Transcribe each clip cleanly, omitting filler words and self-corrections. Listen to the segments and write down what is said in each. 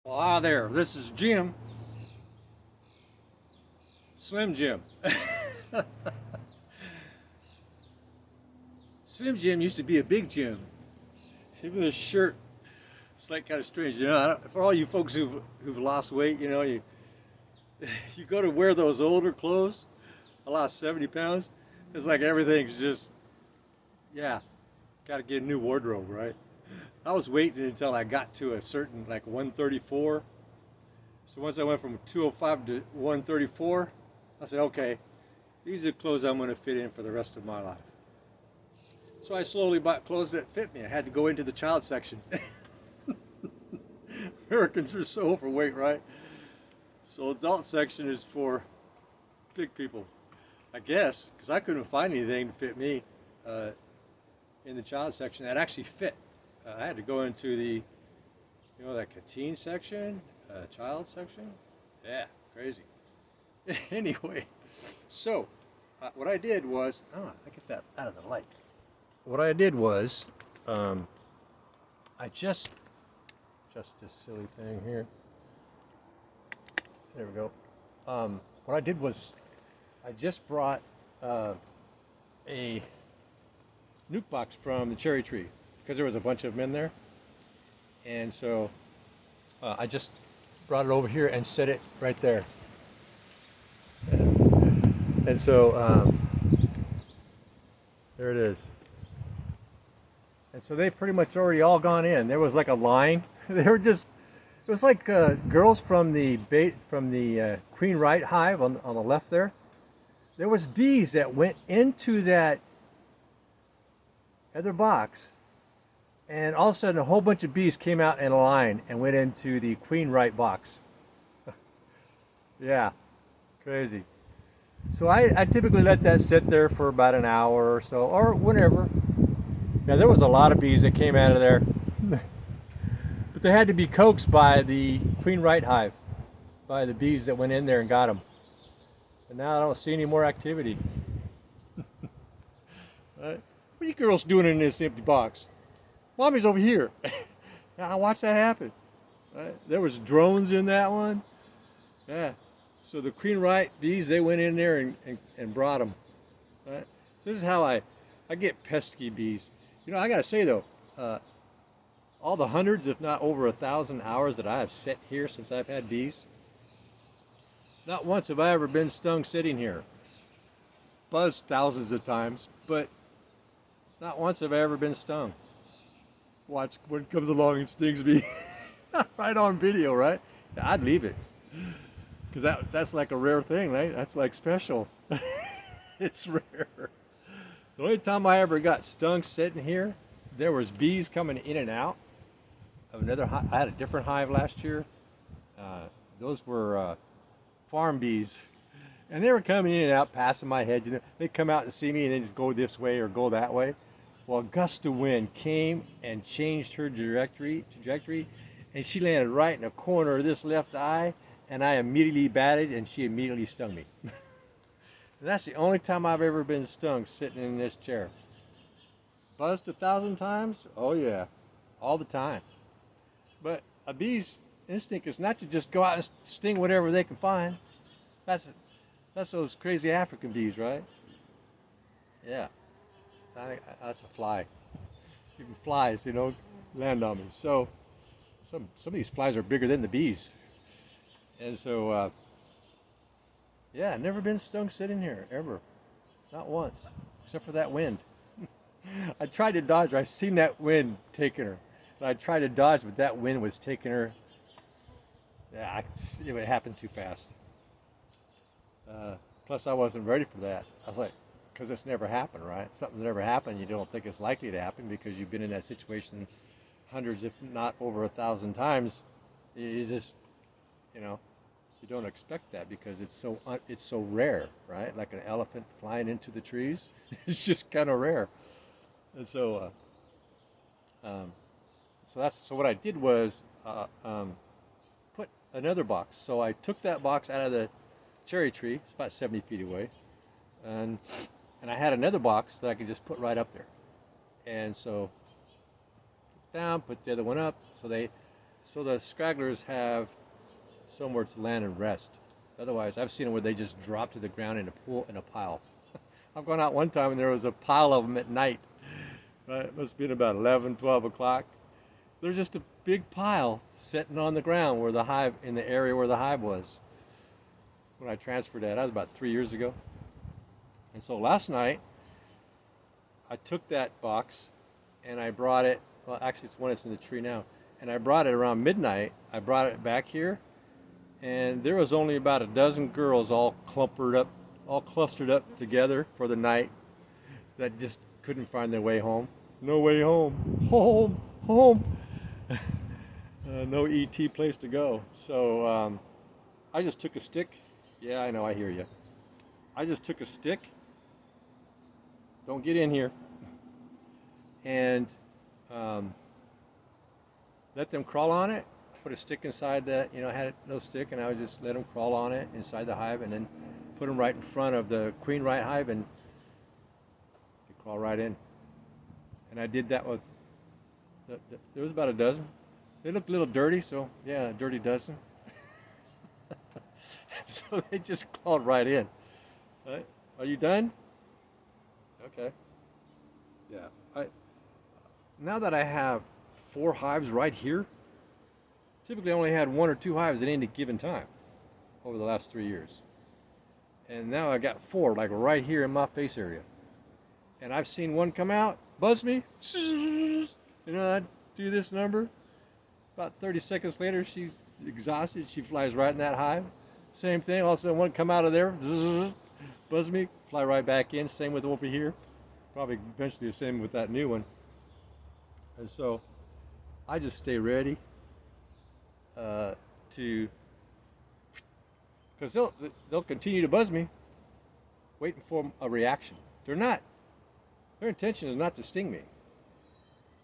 Well, hi there. This is Jim, Slim Jim. Slim Jim used to be a big Jim. Even his shirt, it's like kind of strange. For all you folks who've lost weight, you go to wear those older clothes. I lost 70 pounds. It's like everything's just, yeah, got to get a new wardrobe, right? I was waiting until I got to a certain like 134. So once I went from 205 to 134, I said, okay, these are the clothes I'm going to fit in for the rest of my life. So I slowly bought clothes that fit me. I had to go into the child section. Americans are so overweight, right? So adult section is for big people, I guess, because I couldn't find anything to fit me uh, in the child section that actually fit. I had to go into the, like a teen section, child section. Yeah, crazy. Anyway, so what I did was, I get that out of the light. What I did was, I just this silly thing here. There we go. What I did was, I just brought a nuke box from the cherry tree because there was a bunch of them in there, and so I just brought it over here and set it right there. And so there it is. And so they pretty much already all gone in. There was like a line. They were just, it was like girls from the Queen Right hive on the left there. There was bees that went into that other box, and all of a sudden a whole bunch of bees came out in a line and went into the Queen Right box. Yeah, crazy. So I typically let that sit there for about an hour or so, or whenever. Yeah, there was a lot of bees that came out of there. But they had to be coaxed by the Queen Right hive, by the bees that went in there and got them. And now I don't see any more activity. What are you girls doing in this empty box? Mommy's over here. I watched that happen. Right? There was drones in that one. Yeah. So the Queen Right bees, they went in there and brought them. Right? So this is how I get pesky bees. I gotta say though, all the hundreds, if not over 1,000 hours that I have sat here since I've had bees, not once have I ever been stung sitting here. Buzzed thousands of times, but not once have I ever been stung. Watch what comes along and stings me. Right on video, right? I'd leave it. Because that's like a rare thing, right? That's like special. It's rare. The only time I ever got stung sitting here, there was bees coming in and out of another hive. I had a different hive last year. Those were farm bees. And they were coming in and out, passing my head. They'd come out and see me and then just go this way or go that way. Well, a gust of wind came and changed her trajectory, and she landed right in the corner of this left eye, and I immediately batted, and she immediately stung me. And that's the only time I've ever been stung sitting in this chair. Buzzed 1,000 times? Oh yeah, all the time. But a bee's instinct is not to just go out and sting whatever they can find. That's those crazy African bees, right? Yeah, that's a fly. Even flies, land on me. So some of these flies are bigger than the bees. And so, yeah, never been stung sitting here, ever. Not once, except for that wind. I tried to dodge her. I seen that wind taking her. And I tried to dodge, but that wind was taking her. Yeah, it happened too fast. Plus, I wasn't ready for that. I was like, because it's never happened, right? Something's never happened. You don't think it's likely to happen because you've been in that situation hundreds, if not over 1,000 times. You just, you don't expect that because it's so rare, right? Like an elephant flying into the trees. It's just kind of rare. And so, so what I did was put another box. So I took that box out of the cherry tree. It's about 70 feet away, and I had another box that I could just put right up there. And so down, put the other one up. So so the stragglers have somewhere to land and rest. Otherwise, I've seen them where they just drop to the ground in a pool in a pile. I've gone out one time and there was a pile of them at night. It must have been about 11, 12 o'clock. There's just a big pile sitting on the ground where the hive, in the area where the hive was. When I transferred that was about 3 years ago. And so last night, I took that box and I brought it, well actually it's one that's in the tree now, and I brought it around midnight. I brought it back here, and there was only about a dozen girls all clustered up together for the night that just couldn't find their way home. No way home, home, home. No ET place to go. So I just took a stick. Yeah, I know, I hear you. I just took a stick. Don't get in here. And let them crawl on it. Put a stick inside that, I had no stick, and I would just let them crawl on it inside the hive, and then put them right in front of the queen right hive, and they crawl right in. And I did that with, there was about a dozen. They looked a little dirty, so yeah, a dirty dozen. So they just crawled right in. Right? Are you done? Okay. Yeah. Now that I have 4 hives right here, typically I only had 1 or 2 hives at any given time over the last 3 years. And now I got 4, like right here in my face area. And I've seen one come out, buzz me, I do this number. About 30 seconds later, she's exhausted, she flies right in that hive. Same thing, all of a sudden one come out of there, buzz me, fly right back in. Same with over here. Probably eventually the same with that new one. And so I just stay ready because they'll continue to buzz me, waiting for a reaction. Their intention is not to sting me.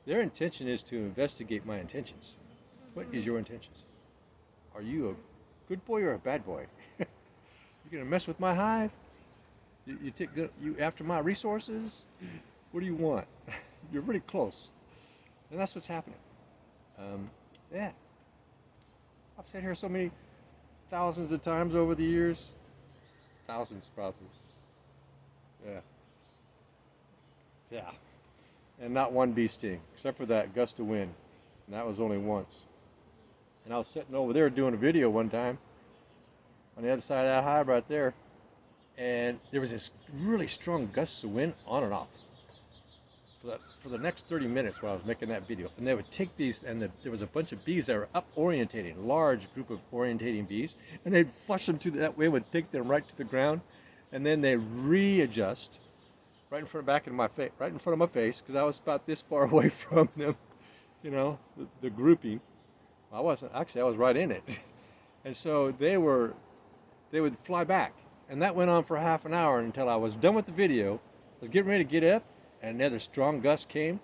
Their intention is to investigate my intentions. What is your intentions? Are you a good boy or a bad boy? You gonna mess with my hive? You after my resources? What do you want? You're really close. And that's what's happening. Yeah. I've sat here so many thousands of times over the years. Thousands, probably. Yeah. Yeah. And not one bee sting, except for that gust of wind. And that was only once. And I was sitting over there doing a video one time on the other side of that hive right there. And there was this really strong gusts of wind on and off for the next 30 minutes while I was making that video. And they would take these, and there was a bunch of bees that were up orientating, a large group of orientating bees, and they'd flush them to that way, would take them right to the ground, and then they readjust right in front of my face, because I was about this far away from them, the grouping. I wasn't, actually I was right in it. And so they would fly back. And that went on for half an hour until I was done with the video. I was getting ready to get up, and another strong gust came,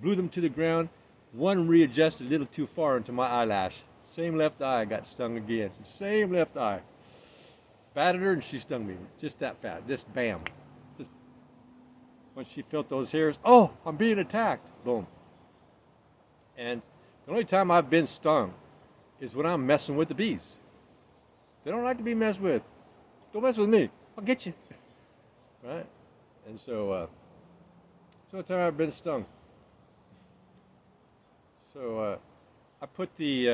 blew them to the ground. One readjusted a little too far into my eyelash. Same left eye got stung again. Same left eye. Batted her and she stung me. Just that fast. Just bam. Just when she felt those hairs, oh, I'm being attacked. Boom. And the only time I've been stung is when I'm messing with the bees. They don't like to be messed with. Don't mess with me. I'll get you. Right? And so, it's the only time I've been stung. So, I put the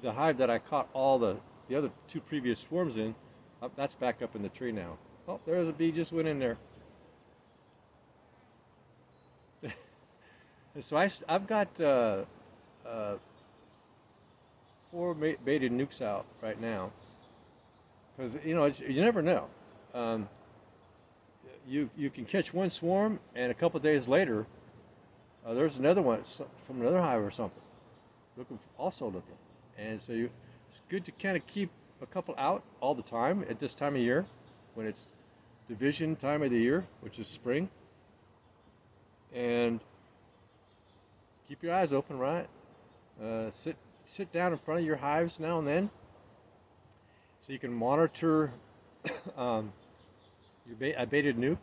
hive that I caught all the other 2 previous swarms in, that's back up in the tree now. Oh, there's a bee just went in there. And so I've got 4 baited nukes out right now, because you never know. You can catch one swarm, and a couple of days later, there's another one from another hive or something, also looking. And so it's good to kind of keep a couple out all the time at this time of year, when it's division time of the year, which is spring. And keep your eyes open, right? Sit down in front of your hives now and then, so you can monitor a baited nuke.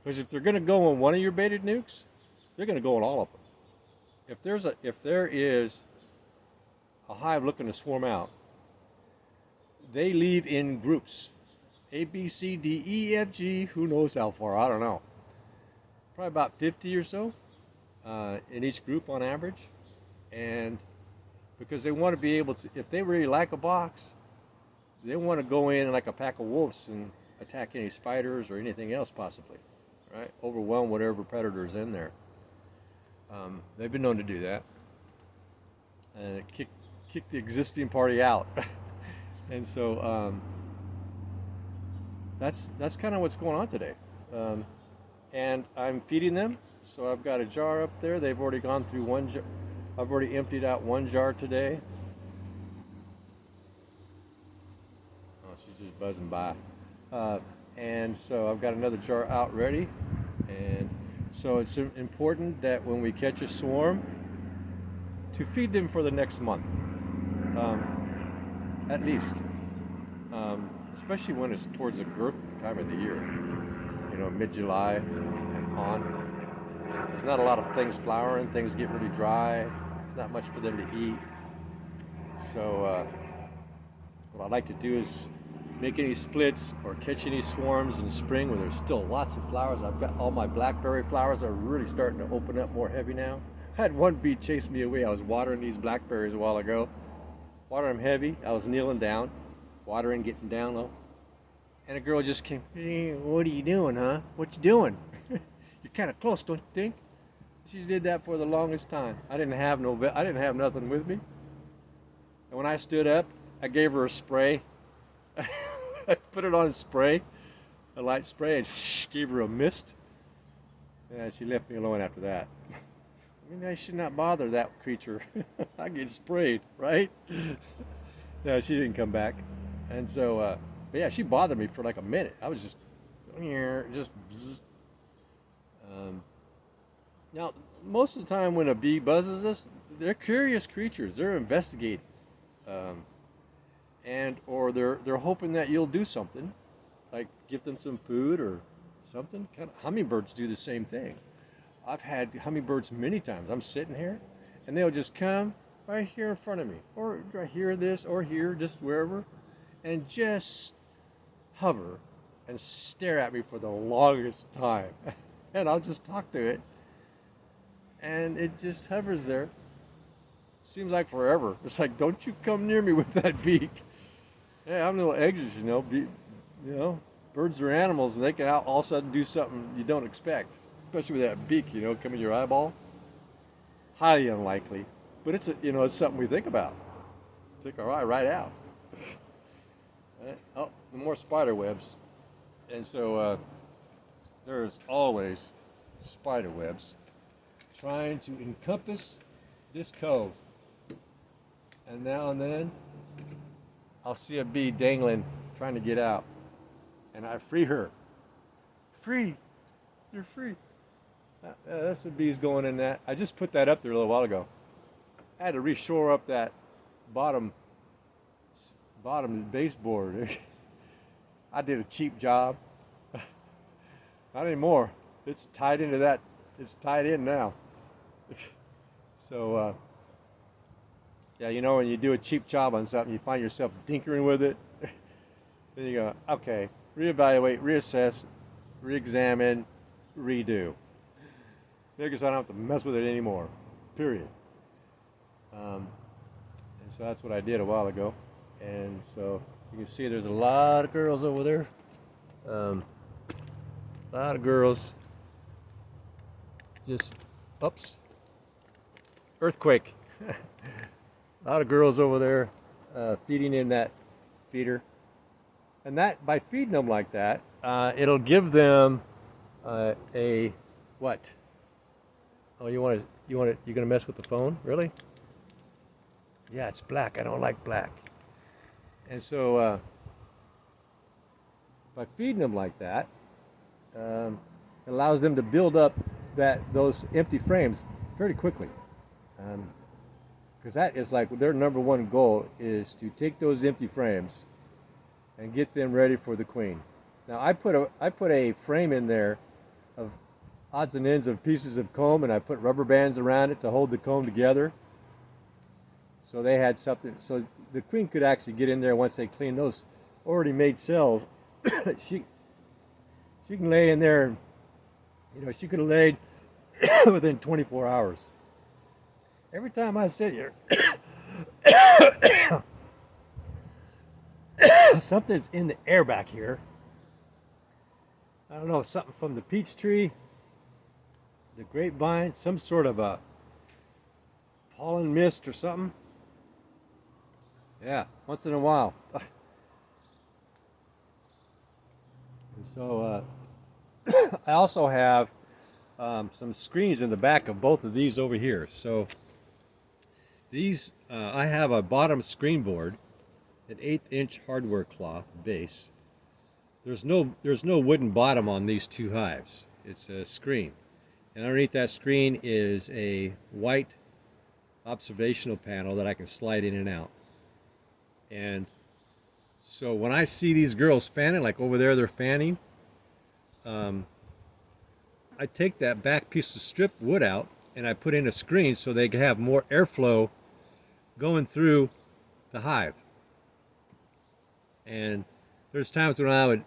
Because if they're going to go on one of your baited nukes, they're going to go on all of them. if there is a hive looking to swarm out, they leave in groups. A, B, C, D, E, F, G, who knows how far, I don't know. Probably about 50 or so in each group on average. And because they want to be able to, if they really like a box, they want to go in like a pack of wolves and attack any spiders or anything else possibly, right? Overwhelm whatever predator's in there. They've been known to do that. And kick the existing party out. And so that's kind of what's going on today. And I'm feeding them. So I've got a jar up there. They've already gone through one jar. I've already emptied out one jar today. Oh, she's just buzzing by. And so I've got another jar out ready. And so it's important that when we catch a swarm, to feed them for the next month, at least. Especially when it's towards the girth time of the year, mid-July and on. There's not a lot of things flowering, things get really dry, there's not much for them to eat. So what I like to do is make any splits or catch any swarms in spring when there's still lots of flowers. I've got all my blackberry flowers are really starting to open up more heavy now. I had one bee chase me away. I was watering these blackberries a while ago. Watering them heavy. I was kneeling down, watering, getting down low. And a girl just came, "Hey, what are you doing, huh? What you doing? You're kind of close, don't you think?" She did that for the longest time. I didn't have nothing with me. And when I stood up, I gave her a spray. I put it on spray, a light spray, and gave her a mist. Yeah, she left me alone after that. Maybe I should not bother that creature. I get sprayed, right? No, she didn't come back. And so, but yeah, she bothered me for like a minute. I was just bzz. Now, most of the time when a bee buzzes us, they're curious creatures. They're investigating. Or they're hoping that you'll do something, like give them some food or something. Kind of hummingbirds do the same thing. I've had hummingbirds many times. I'm sitting here, and they'll just come right here in front of me, or right here, or here, just wherever, and just hover and stare at me for the longest time. And I'll just talk to it, and it just hovers there. Seems like forever. It's like, don't you come near me with that beak. Yeah, I'm little anxious, Birds are animals, and they can all of a sudden do something you don't expect, especially with that beak, coming your eyeball. Highly unlikely, but it's something we think about. Take our eye right out. Oh, the more spider webs, and so there's always spider webs trying to encompass this cove. And now and then, I'll see a bee dangling, trying to get out. And I free her. Free! You're free. That's the bees going in that. I just put that up there a little while ago. I had to reshore up that bottom baseboard. I did a cheap job. Not anymore. It's tied into that. It's tied in now. So, yeah, when you do a cheap job on something, you find yourself tinkering with it. Then you go, okay, reevaluate, reassess, re-examine, redo. Because I don't have to mess with it anymore, period. And so that's what I did a while ago. And so you can see there's a lot of girls over there. A lot of girls. Just, oops, earthquake. A lot of girls over there feeding in that feeder. And that, by feeding them like that, it'll give them a, what? Oh, you're gonna mess with the phone? Really? Yeah, it's black. I don't like black. And so, by feeding them like that, it allows them to build up those empty frames fairly quickly. Because that is like their number one goal is to take those empty frames and get them ready for the queen. Now I put a frame in there of odds and ends of pieces of comb, and I put rubber bands around it to hold the comb together. So they had something, so the queen could actually get in there once they clean those already made cells. she can lay in there, she could have laid within 24 hours. Every time I sit here, something's in the air back here. I don't know, something from the peach tree, the grapevine, some sort of a pollen mist or something. Yeah, once in a while. So I also have some screens in the back of both of these over here. So these, I have a bottom screen board, an 1/8" hardware cloth base. There's no wooden bottom on these two hives. It's a screen. And underneath that screen is a white observational panel that I can slide in and out. And so when I see these girls fanning, like over there they're fanning, I take that back piece of strip wood out and I put in a screen so they can have more airflow going through the hive. And there's times when I would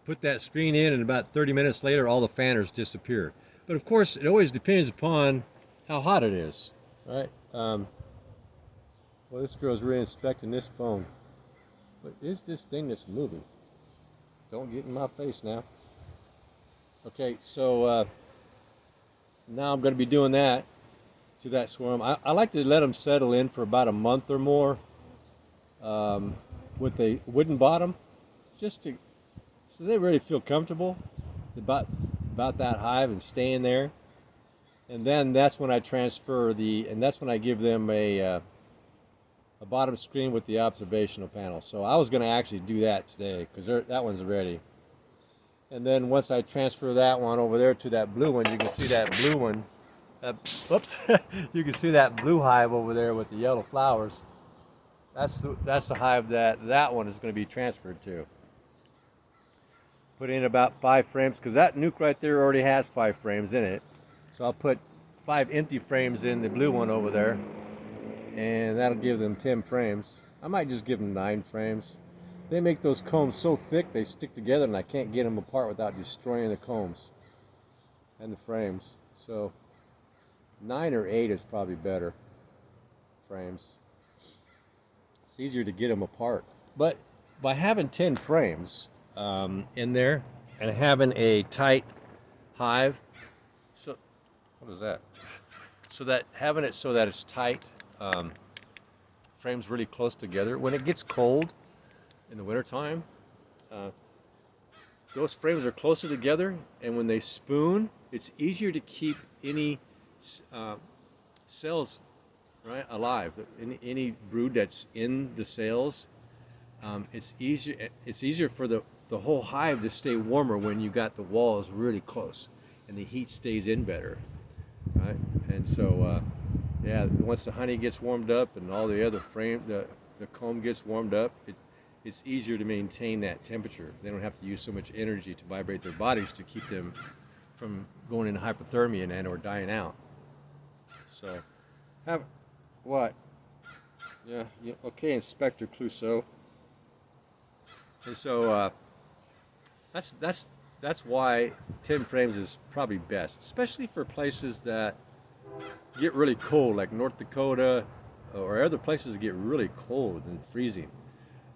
put that screen in and about 30 minutes later all the fanners disappear. But of course it always depends upon how hot it is, right? Well, this girl's really inspecting this phone. What is this thing that's moving? Don't get in my face now. Okay, so now I'm going to be doing that to that swarm. I like to let them settle in for about a month or more with a wooden bottom, just to so they really feel comfortable about that hive and staying there. And then that's when I transfer and that's when I give them a bottom screen with the observational panel. So I was going to actually do that today because that one's ready. And then once I transfer that one over there to that blue one, you can see that blue one. Whoops! You can see that blue hive over there with the yellow flowers. That's the hive that one is going to be transferred to. Put in about 5 frames because that nuke right there already has 5 frames in it. So I'll put 5 empty frames in the blue one over there, and that'll give them 10 frames. I might just give them 9 frames. They make those combs so thick they stick together and I can't get them apart without destroying the combs and the frames. So 9 or 8 is probably better frames. It's easier to get them apart. But by having 10 frames in there and having a tight hive, so what is that? So that having it so that it's tight, frames really close together. When it gets cold in the wintertime, those frames are closer together, and when they spoon, it's easier to keep any cells alive. Any brood that's in the cells, it's easier for the whole hive to stay warmer when you got the walls really close, and the heat stays in better, right? And so, yeah, once the honey gets warmed up and all the other the comb gets warmed up, it's easier to maintain that temperature. They don't have to use so much energy to vibrate their bodies to keep them from going into hypothermia and or dying out. So, what? Yeah, okay, Inspector Clouseau. And so that's why 10 frames is probably best, especially for places that get really cold, like North Dakota or other places that get really cold and freezing.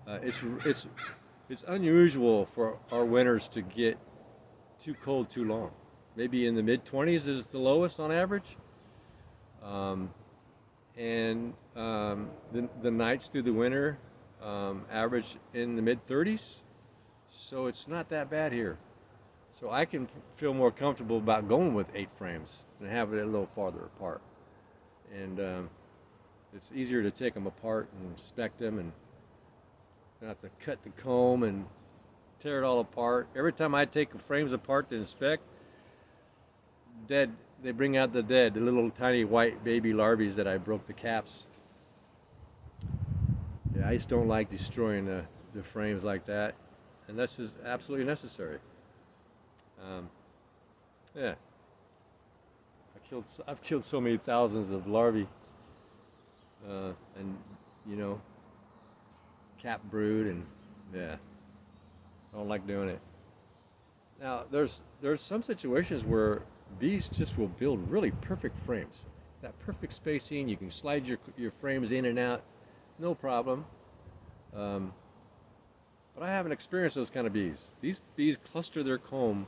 It's unusual for our winters to get too cold too long. Maybe in the mid-20s is the lowest on average. And the nights through the winter average in the mid-30s. So it's not that bad here. So I can feel more comfortable about going with 8 frames and having it a little farther apart. And it's easier to take them apart and inspect them and not have to cut the comb and tear it all apart. Every time I take the frames apart to inspect, they bring out the little tiny white baby larvae that I broke the caps. Yeah, I just don't like destroying the frames like that, unless it's absolutely necessary. Yeah. I've killed so many thousands of larvae, and you know, cap brood, and yeah, I don't like doing it. Now, there's some situations where bees just will build really perfect frames. That perfect spacing, you can slide your frames in and out, no problem. Um, but I haven't experienced those kind of bees. These bees cluster their comb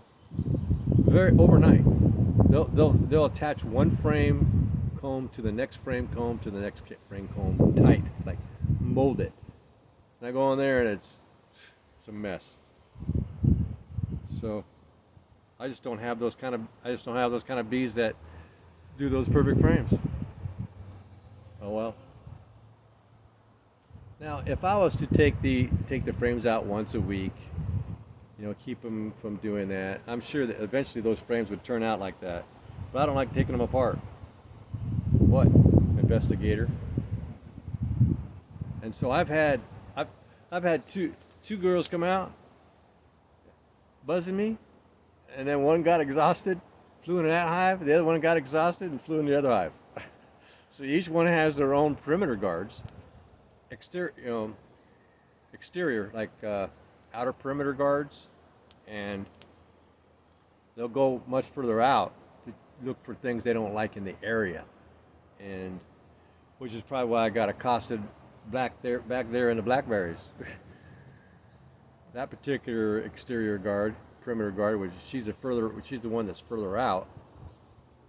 very overnight. They'll attach one frame comb to the next frame comb to the next frame comb tight, like mold it. And I go in there and it's a mess. So I just don't have those kind of bees that do those perfect frames. Oh well. Now, if I was to take the frames out once a week, keep them from doing that, I'm sure that eventually those frames would turn out like that. But I don't like taking them apart. What, investigator? And so I've had two girls come out buzzing me, and then one got exhausted, flew into that hive. The other one got exhausted and flew in the other hive. So each one has their own perimeter guards, exterior like outer perimeter guards, and they'll go much further out to look for things they don't like in the area, and which is probably why I got accosted back there in the blackberries. That particular exterior guard, perimeter guard, which she's the one that's further out,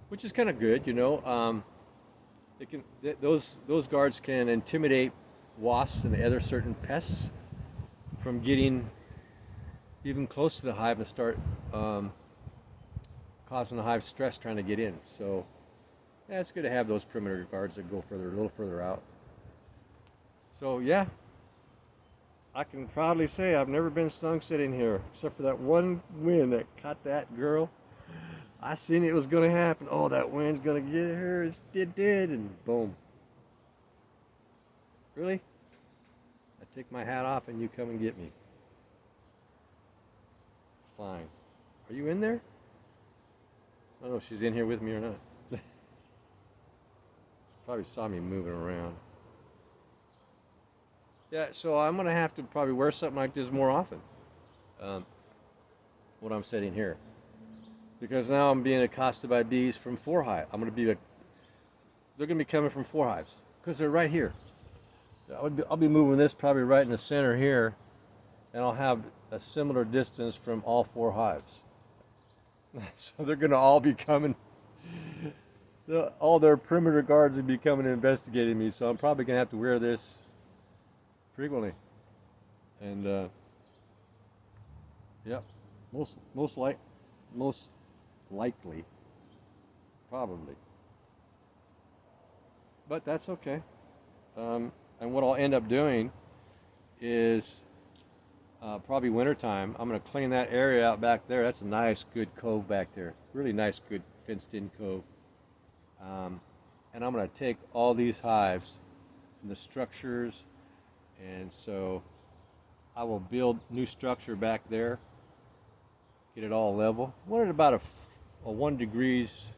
which is kind of good, those guards can intimidate wasps and other certain pests from getting even close to the hive and start causing the hive stress trying to get in. So yeah, it's good to have those perimeter guards that go a little further out. So yeah, I can proudly say I've never been stung sitting here, except for that one wind that caught that girl. I seen it was gonna happen. Oh, that wind's gonna get her. It did, and boom. Really? I take my hat off and you come and get me. Fine. Are you in there? I don't know if she's in here with me or not. She probably saw me moving around. Yeah, so I'm gonna have to probably wear something like this more often. What I'm setting here, because now I'm being accosted by bees from 4 hive. They're gonna be coming from 4 hives because they're right here. I'll be moving this probably right in the center here, and I'll have a similar distance from all 4 hives. So they're gonna all be coming. All their perimeter guards will be coming and investigating me. So I'm probably gonna have to wear this frequently, and yep, most likely, probably, but that's okay. And what I'll end up doing is probably wintertime. I'm going to clean that area out back there. That's a nice, good cove back there. Really nice, good fenced-in cove. And I'm going to take all these hives and the structures, and so I will build new structure back there, get it all level. I want it about a 1 degrees,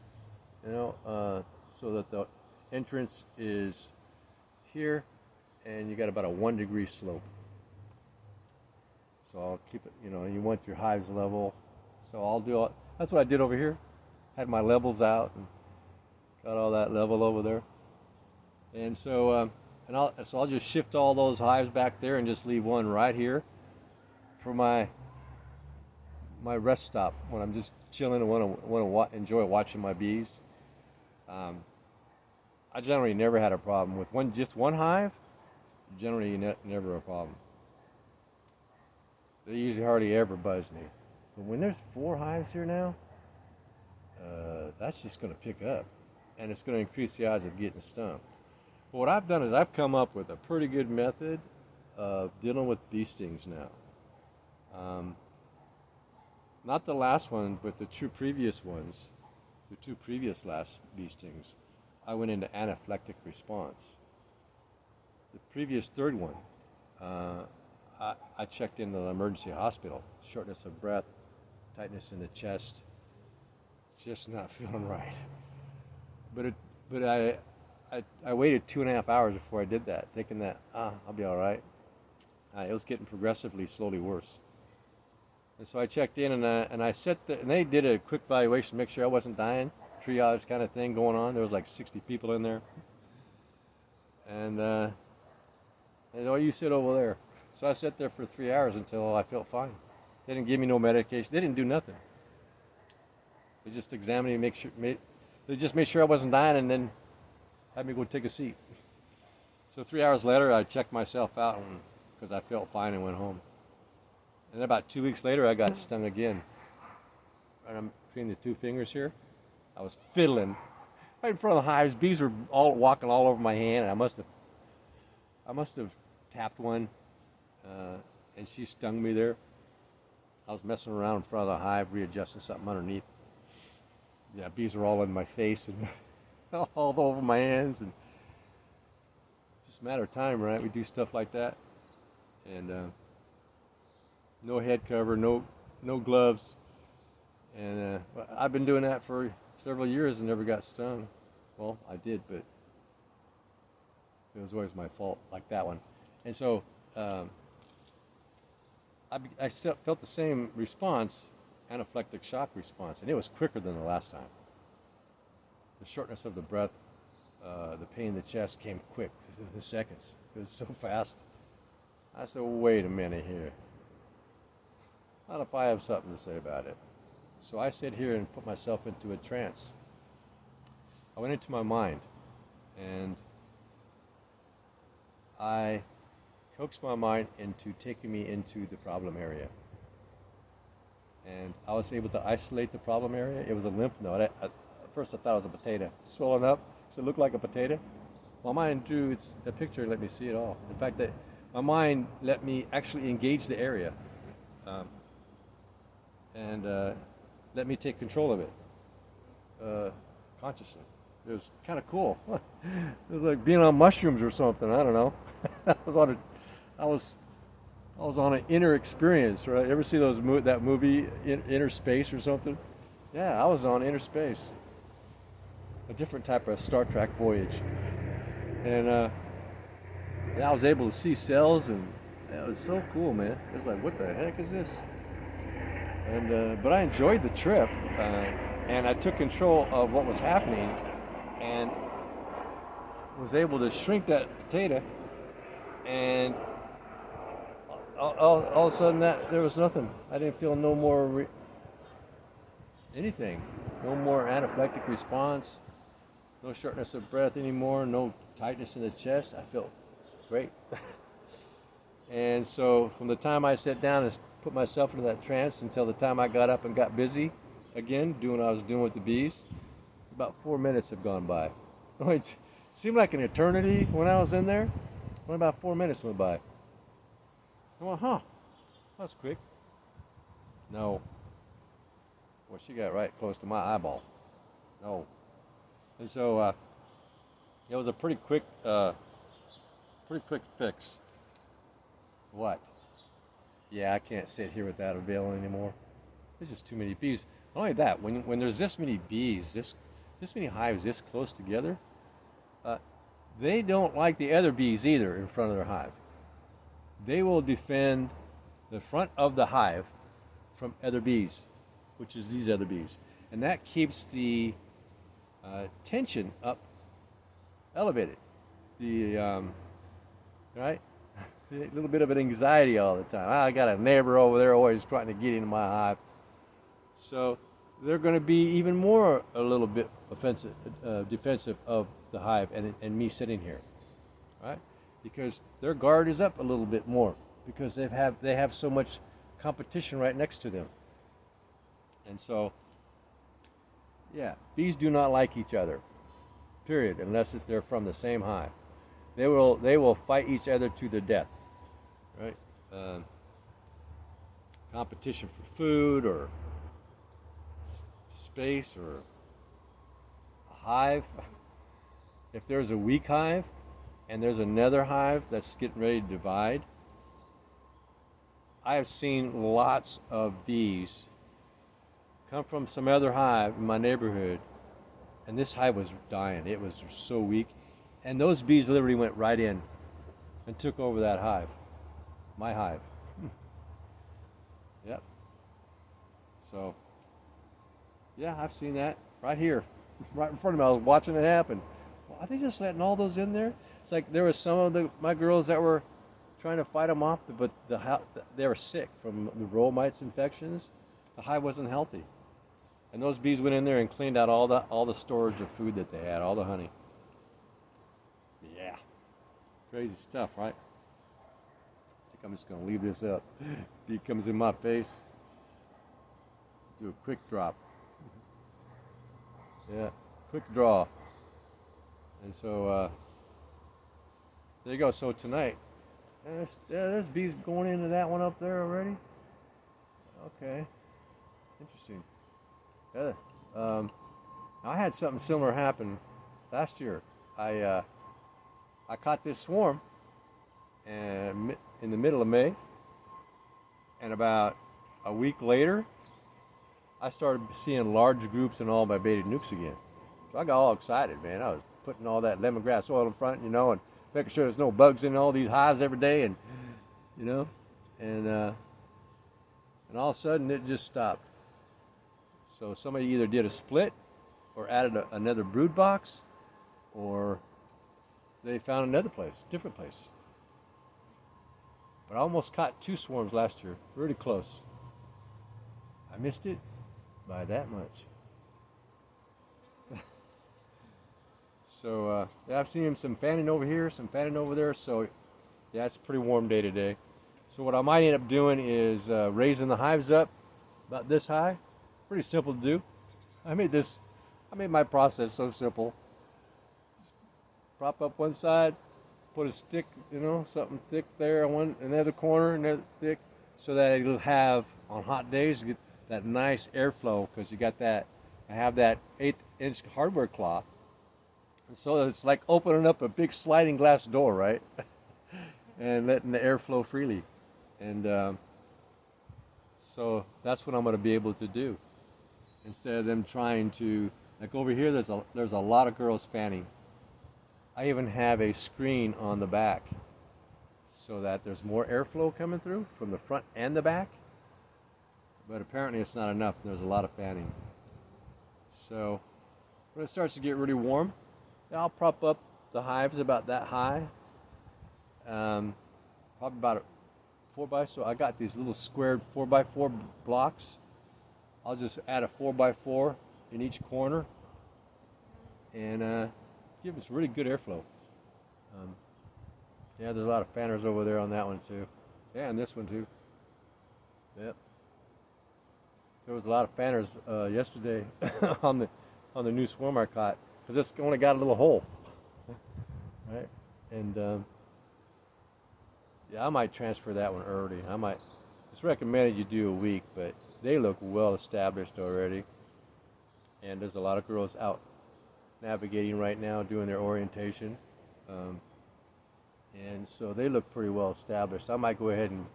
so that the entrance is here, and you got about a 1 degree slope. So I'll keep it, you want your hives level. So I'll do it. That's what I did over here. Had my levels out and got all that level over there. And so, I'll just shift all those hives back there and just leave one right here for my rest stop when I'm just chilling and want to enjoy watching my bees. I generally never had a problem with just one hive. Generally, never a problem. They usually hardly ever buzz me. But when there's 4 hives here now, that's just going to pick up, and it's going to increase the odds of getting stung. But what I've done is I've come up with a pretty good method of dealing with bee stings now. Not the last one, but the 2 previous ones, the 2 previous last bee stings, I went into anaphylactic response. The previous 3rd one, I checked into the emergency hospital. Shortness of breath, tightness in the chest, just not feeling right. but it, but I waited 2.5 hours before I did that, thinking that I'll be all right. It was getting progressively, slowly worse. And so I checked in and I set and they did a quick evaluation to make sure I wasn't dying, triage kind of thing going on. There was like 60 people in there, and oh, you sit over there. So I sat there for 3 hours until I felt fine. They didn't give me no medication. They didn't do nothing. They just examined me, they just made sure I wasn't dying, and then had me go take a seat. So 3 hours later, I checked myself out because I felt fine and went home. And about 2 weeks later, I got stung again. Right between the two fingers here, I was fiddling right in front of the hives. Bees were all walking all over my hand, and I must have tapped one, and she stung me there. I was messing around in front of the hive, readjusting something underneath. Yeah, bees were all in my face and all over my hands, and just a matter of time, right? We do stuff like that, and no head cover, no gloves, and I've been doing that for several years and never got stung. Well, I did, but it was always my fault, like that one. And so I still felt the same response, anaphylactic shock response, and it was quicker than the last time. The shortness of the breath, the pain in the chest came quick, within seconds. It was so fast. I said, wait a minute here. What if I have something to say about it? So I sit here and put myself into a trance. I went into my mind, and I coaxed my mind into taking me into the problem area. And I was able to isolate the problem area. It was a lymph node. At first I thought it was a potato. Swollen up, so it looked like a potato. My mind drew the picture and let me see it all. In fact, my mind let me actually engage the area. And let me take control of it consciously. It was kind of cool. It was like being on mushrooms or something. I don't know. I was on an inner experience, right? Ever see that movie Inner Space or something? Yeah, I was on inner space. A different type of Star Trek voyage. And yeah, I was able to see cells, and it was so cool, man. It was like, what the heck is this? And but I enjoyed the trip, and I took control of what was happening, and was able to shrink that potato, and all of a sudden there was nothing. I didn't feel no more anything, no more anaphylactic response, no shortness of breath anymore, no tightness in the chest. I felt great. And so from the time I sat down and put myself into that trance until the time I got up and got busy again, doing what I was doing with the bees, about 4 minutes have gone by. It seemed like an eternity when I was in there. When about 4 minutes went by. I went, that's quick. No. Well, she got right close to my eyeball. No. And so it was a pretty quick fix. What? Yeah, I can't sit here without a veil anymore. There's just too many bees. Not only that, when there's this many bees, this many hives this close together, they don't like the other bees either in front of their hive. They will defend the front of the hive from other bees, which is these other bees. And that keeps the tension up, elevated. Right? A little bit of an anxiety all the time. I got a neighbor over there always trying to get into my hive. So they're going to be even more a little bit defensive of the hive and me sitting here, right? Because their guard is up a little bit more because they have so much competition right next to them. And so, yeah, bees do not like each other, period, unless they're from the same hive. They will fight each other to the death, right? Competition for food or space or a hive. If there's a weak hive and there's another hive that's getting ready to divide, I have seen lots of bees come from some other hive in my neighborhood and this hive was dying. It was so weak, and those bees literally went right in and took over that hive, my hive. Yep. So, yeah, I've seen that right here, right in front of me. I was watching it happen. Well, are they just letting all those in there? It's like there were some of my girls that were trying to fight them off, but they were sick from the roll mites infections. The hive wasn't healthy, and those bees went in there and cleaned out all the storage of food that they had, all the honey. Yeah, crazy stuff, right? I think I'm just gonna leave this up. Bee comes in my face. Do a quick drop. Yeah, quick draw. And so there you go. So tonight, there's bees going into that one up there already. Okay, interesting. Yeah. I had something similar happen last year. I caught this swarm and in the middle of May, and about a week later, I started seeing large groups in all my baited nukes again. So I got all excited, man. I was putting all that lemongrass oil in front, and making sure there's no bugs in all these hives every day, and you know, and all of a sudden it just stopped. So somebody either did a split, or added another brood box, or they found another place, different place. But I almost caught 2 swarms last year, really close. I missed it by that much. So yeah, I've seen some fanning over here, some fanning over there. So yeah, it's a pretty warm day today. So what I might end up doing is raising the hives up about this high. Pretty simple to do. I made my process so simple. Just prop up one side, put a stick, something thick there on another corner, another thick, so that it'll have, on hot days, you get that nice airflow, because you got that, I have that 1/8-inch hardware cloth. And so it's like opening up a big sliding glass door, right? And letting the air flow freely. And so that's what I'm going to be able to do. Instead of them trying to, like over here, there's a lot of girls fanning. I even have a screen on the back so that there's more airflow coming through from the front and the back. But apparently it's not enough. There's a lot of fanning. So when it starts to get really warm, I'll prop up the hives about that high. Probably about a 4x. So I got these little squared 4x4 blocks. I'll just add a 4x4 in each corner, and give us really good airflow. Yeah, there's a lot of fanners over there on that one too. Yeah, and this one too. Yep. There was a lot of fanners yesterday on the new swarm I caught, because this only got a little hole, right? And yeah, I might transfer that one early. It's recommended you do a week, but they look well established already. And there's a lot of girls out navigating right now, doing their orientation. And so they look pretty well established. I might go ahead and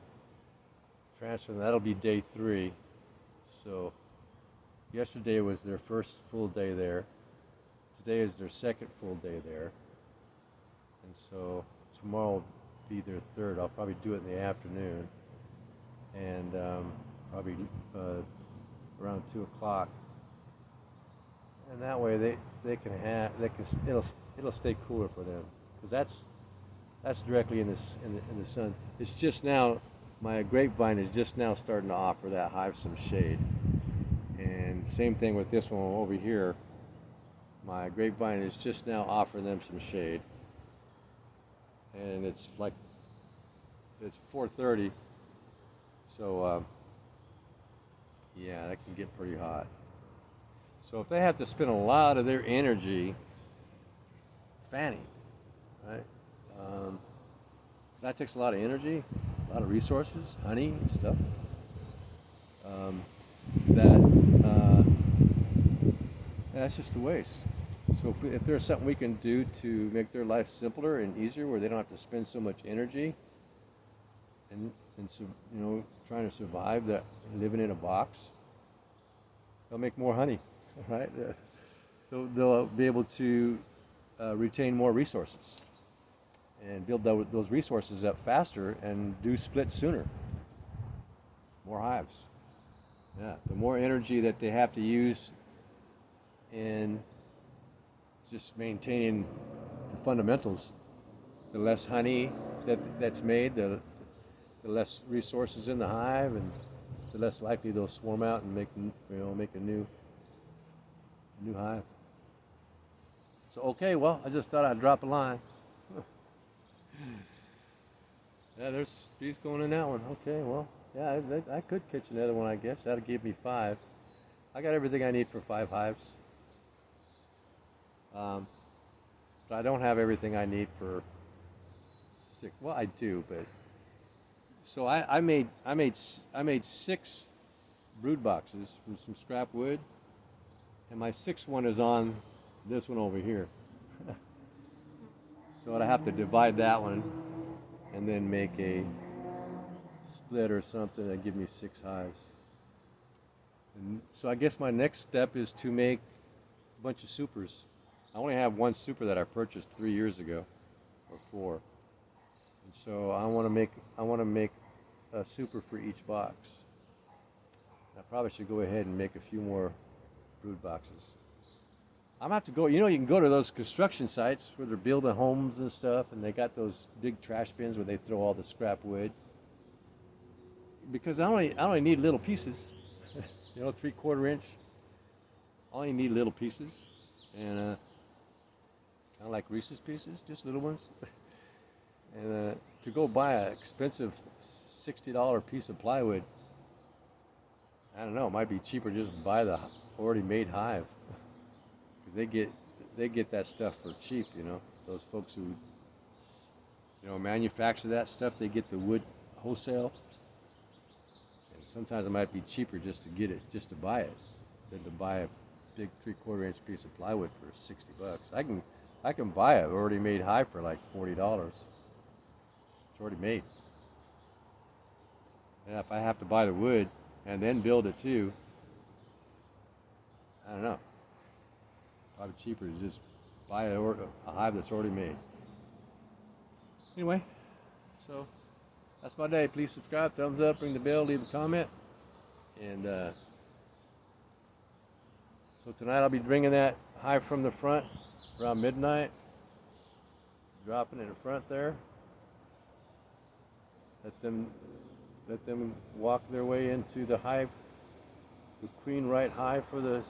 transfer them. That'll be day 3. So yesterday was their first full day there. Today is their second full day there. And so tomorrow will be their third. I'll probably do it in the afternoon. And probably around 2 o'clock. And that way it'll stay cooler for them, because that's directly in the sun. It's just now, my grapevine is just now starting to offer that hive some shade. And same thing with this one over here. My grapevine is just now offering them some shade. And it's 4:30. So yeah, that can get pretty hot. So if they have to spend a lot of their energy fanning, right? That takes a lot of energy, a lot of resources, honey and stuff. That's just a waste. So if there's something we can do to make their life simpler and easier, where they don't have to spend so much energy and trying to survive that living in a box, they'll make more honey, right? they'll be able to retain more resources and build those resources up faster and do splits sooner. More hives. Yeah, the more energy that they have to use in just maintaining the fundamentals, the less honey that's made, the less resources in the hive, and the less likely they'll swarm out and make a new hive. So okay, well, I just thought I'd drop a line. Yeah, there's bees going in that one. Okay, well, yeah, I could catch another one, I guess. That'll give me 5. I got everything I need for 5 hives. But I don't have everything I need for 6. Well, I do, but so I made 6 brood boxes from some scrap wood, and my 6th one is on this one over here. So I have to divide that one and then make a split or something that give me 6 hives. And so I guess my next step is to make a bunch of supers. I only have one super that I purchased 3 years ago, or 4. And so I want to make a super for each box. I probably should go ahead and make a few more brood boxes. I'm gonna have to go. You can go to those construction sites where they're building homes and stuff, and they got those big trash bins where they throw all the scrap wood. Because I only need little pieces, 3/4 inch. I only need little pieces, and kind of like Reese's Pieces, just little ones. And to go buy an expensive $60 piece of plywood, I don't know. It might be cheaper just to buy the already made hive. Because they get that stuff for cheap, Those folks who, manufacture that stuff, they get the wood wholesale. And sometimes it might be cheaper just to buy it, than to buy a big 3/4 inch piece of plywood for $60. I can buy it already made hive for like $40. It's already made. And if I have to buy the wood and then build it too, I don't know. Probably cheaper to just buy a hive that's already made. Anyway, so that's my day. Please subscribe, thumbs up, ring the bell, leave a comment. And so tonight I'll be bringing that hive from the front around midnight, dropping it in the front there. Let them walk their way into the hive, the queen right hive for their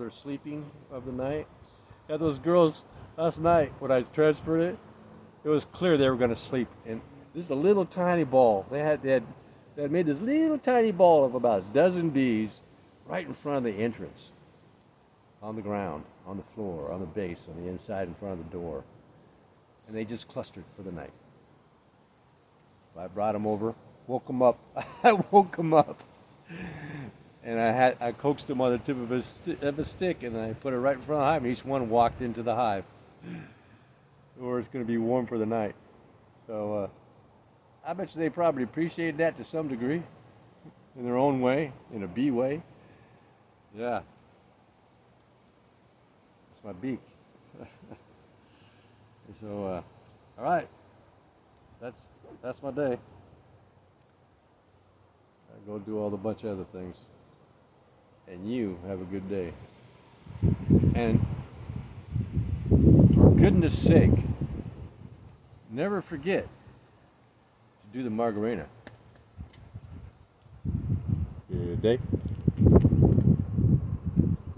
sleeping of the night. Yeah, those girls last night when I transferred it was clear they were going to sleep. And this is a little tiny ball. They had made this little tiny ball of about a dozen bees right in front of the entrance, on the ground, on the floor, on the base, on the inside in front of the door. And they just clustered for the night. So I brought them over, woke them up. I woke them up. And I coaxed them on the tip of a stick, and I put it right in front of the hive, and each one walked into the hive, or it's going to be warm for the night. So I bet you they probably appreciated that to some degree, in their own way, in a bee way. Yeah, that's my beak. So, all right, that's my day. I go do all the bunch of other things. And you have a good day. And for goodness sake, never forget to do the margarita. Good day.